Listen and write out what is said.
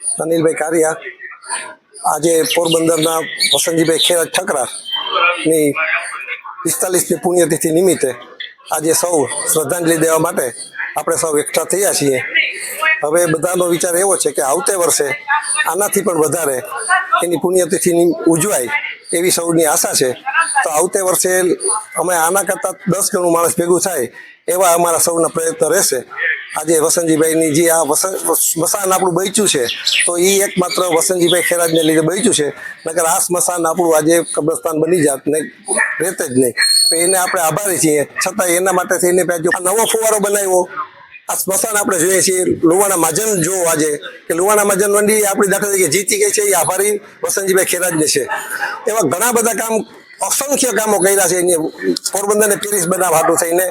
અનિલભાઈ કારિયા આજે પોરબંદરના વસંતજીભાઈ ખેરાજ ઠકરારની 45મી પુણ્યતિથિ નિમિત્તે આજે સૌ શ્રદ્ધાંજલિ દેવા માટે આપણે સૌ એકઠા થયા છીએ. હવે બધાનો વિચાર એવો છે કે આવતે વર્ષે આનાથી પણ વધારે એની પુણ્યતિથિની ઉજવાય એવી સૌની આશા છે. તો આવતે વર્ષે અમે આના કરતાં 10 ગણું માણસ ભેગું થાય એવા અમારા સૌના પ્રયત્ન રહેશે. આજે વસંતજીભાઈની જે આ સ્મશાન આપણું બચ્યું છે તો એ એકમાત્ર વસંતજીભાઈ ખેરાજને લીધે બચ્યું છે. નકર આ સ્મશાન આપણું આજે કબ્રસ્તાન બની જાત ને રહેતે જ નહીં. તો એને આપણે આભારી છીએ. છતાં એના માટે થઈને આ નવો ફુવારો બનાવ્યો, આ સ્મશાન આપણે જોઈએ છીએ. લુવાણા મહાજન જો આજે કે લુવાણા મહાજન મંડી આપણી દાખલા તરીકે જીતી ગઈ છે, એ આભારી વસંતજીભાઈ ખેરાજને છે. એવા ઘણા બધા કામ, અસંખ્ય કામો કર્યા છે. પોરબંદરને પેરિસ બનાવવા હાટું થઈને